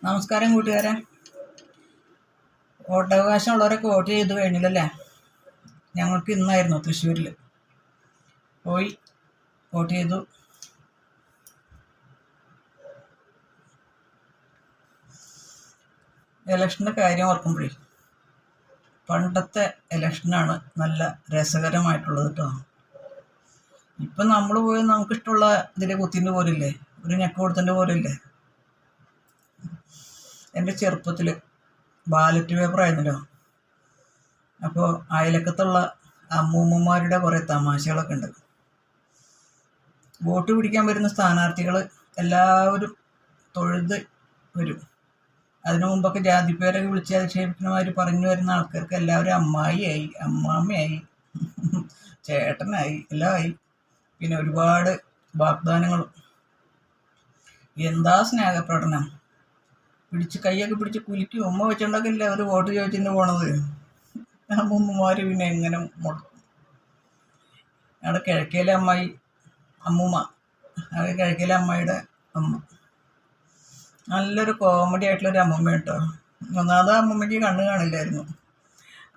നമസ്കാരം കൂട്ടുകാരെ. വോട്ടവകാശമുള്ളവരൊക്കെ വോട്ട് ചെയ്ത് കഴിഞ്ഞില്ലല്ലേ? ഞങ്ങൾക്ക് ഇന്നായിരുന്നു തൃശ്ശൂരിൽ പോയി വോട്ട് ചെയ്തു. ഇലക്ഷൻ്റെ കാര്യം ഓർക്കുമ്പോഴേ പണ്ടത്തെ ഇലക്ഷനാണ് നല്ല രസകരമായിട്ടുള്ളത് കേട്ടോ. ഇപ്പം നമ്മൾ പോയി നമുക്കിഷ്ടമുള്ള ഇതിലെ കുത്തിൻ്റെ പോലില്ലേ, ഒരു ഞെക്ക് കൊടുത്തിൻ്റെ പോലില്ലേ. എൻ്റെ ചെറുപ്പത്തിൽ ബാലറ്റ് പേപ്പർ ആയിരുന്നല്ലോ. അപ്പോൾ അയലക്കത്തുള്ള അമ്മൂമ്മമാരുടെ കുറേ തമാശകളൊക്കെ ഉണ്ട്. വോട്ട് പിടിക്കാൻ വരുന്ന സ്ഥാനാർത്ഥികൾ എല്ലാവരും തൊഴുത് വരും. അതിനു മുമ്പൊക്കെ ജാതിപ്പേരൊക്കെ വിളിച്ച് അധിക്ഷേപിക്കുന്നവർ പറഞ്ഞു വരുന്ന ആൾക്കാർക്ക് എല്ലാവരും അമ്മായിയായി, അമ്മാമ്മയായി, ചേട്ടനായി, എല്ലാം ആയി. പിന്നെ ഒരുപാട് വാഗ്ദാനങ്ങളും. എന്താ സ്നേഹപ്രകടനം! കൈയൊക്കെ പിടിച്ച് കുലുക്കി ഉമ്മ വെച്ചുകൊണ്ടൊക്കെ അവർ വോട്ട് ചോദിച്ചിട്ട് പോണത്. അമ്മൂമ്മമാർ പിന്നെ എങ്ങനെ മുടക്കും? അവിടെ കിഴക്കേലെ അമ്മായി അമ്മൂമ്മ, അത് കിഴക്കേലെ അമ്മായിയുടെ അമ്മ നല്ലൊരു കോമഡി ആയിട്ടുള്ളൊരു അമ്മൂമ്മ കേട്ടോ. ഒന്നാമത് അമ്മൂമ്മയ്ക്ക് കണ്ണ് കാണില്ലായിരുന്നു.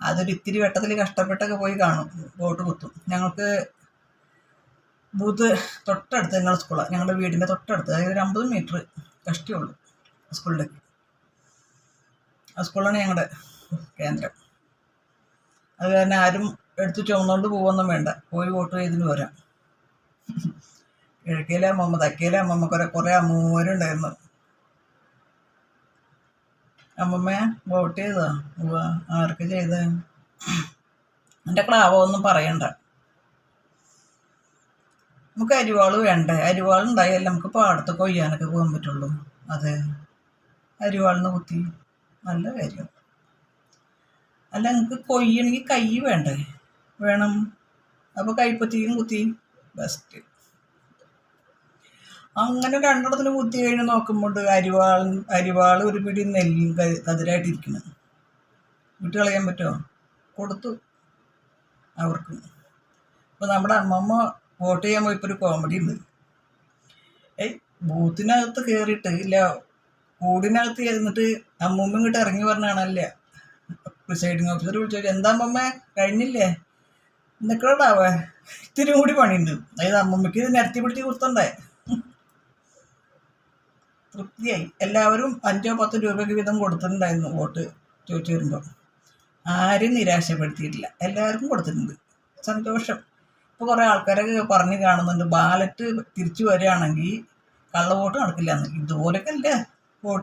അതൊരു ഇത്തിരി വെട്ടത്തിൽ കഷ്ടപ്പെട്ടൊക്കെ പോയി കാണും, വോട്ട് കുത്തും. ഞങ്ങൾക്ക് ബൂത്ത് തൊട്ടടുത്ത് ഞങ്ങളുടെ സ്കൂളാണ്, ഞങ്ങളുടെ വീടിൻ്റെ തൊട്ടടുത്ത്. അതായത് ഒരു 50 മീറ്റർ കഷ്ടിയുള്ളൂ സ്കൂളിലേക്ക്. ആ സ്കൂളാണ് ഞങ്ങളുടെ കേന്ദ്രം. അത് കാരണം ആരും എടുത്ത് ചുമന്നുകൊണ്ട് പോകുമൊന്നും വേണ്ട, പോയി വോട്ട് ചെയ്തിന് പോരാം. കിഴക്കേലെ അമ്മമ്മ, തെക്കേലെ അമ്മമ്മ, കുറേ അമ്മൂമ്മമാരുണ്ടായിരുന്നു. അമ്മമ്മ വോട്ട് ചെയ്തോ? ആർക്ക് ചെയ്ത്? എൻ്റെ ക്ലാവൊന്നും പറയണ്ട. നമുക്ക് അരിവാൾ വേണ്ടേ? അരിവാളുണ്ടായാലേ നമുക്ക് പാടത്ത് കൊയ്യാനൊക്കെ പോകാൻ പറ്റുള്ളൂ. അതെ, അരിവാളിന് കുത്തി നല്ല കാര്യം. അല്ല, നിങ്ങൾക്ക് കൊയ്യണമെങ്കിൽ കൈ വേണ്ടേ? വേണം. അപ്പോൾ കൈപ്പത്തിയും കുത്തി ബെസ്റ്റ്. അങ്ങനെ രണ്ടിടത്തിന് കുത്തി കഴിഞ്ഞ് നോക്കുമ്പോൾ അരിവാൾ ഒരു പിടി നെല്ലും കതിരായിട്ടിരിക്കുന്നു. വിട്ട് കളയാൻ പറ്റുമോ? കൊടുത്തു അവർക്ക്. അപ്പോൾ നമ്മുടെ അമ്മമ്മ വോട്ട് ചെയ്യാൻ പോയപ്പോൾ ഒരു കോമഡി ഉണ്ട്. ബൂത്തിനകത്ത് കയറിയിട്ട് ഇല്ല, കൂടിനകത്ത് ഇരുന്നിട്ട് അമ്മൂമ്മ ഇങ്ങോട്ട് ഇറങ്ങി പറഞ്ഞാണല്ലേ പ്രിസൈഡിങ് ഓഫീസർ വിളിച്ചു, എന്താ അമ്മമ്മ കഴിഞ്ഞില്ലേ? നിൽക്കണോടാവേ, ഇത്തിരി കൂടി പണിയുണ്ട്. അതായത് അമ്മമ്മയ്ക്ക് ഇത് നിരത്തി പിടിച്ച് കൊടുത്തണ്ടേ. തൃപ്തിയായി. എല്ലാവരും 5-10 രൂപയ്ക്ക് വീതം കൊടുത്തിട്ടുണ്ടായിരുന്നു വോട്ട് ചോദിച്ചു വരുമ്പോൾ. ആരും നിരാശപ്പെടുത്തിയിട്ടില്ല, എല്ലാവർക്കും കൊടുത്തിട്ടുണ്ട്. സന്തോഷം. ഇപ്പോൾ കുറേ ആൾക്കാരൊക്കെ പറഞ്ഞ് കാണുന്നുണ്ട്, ബാലറ്റ് തിരിച്ചു വരികയാണെങ്കിൽ കള്ളവോട്ട് നടക്കില്ല എന്ന്. ഇതുപോലൊക്കെ അല്ലേ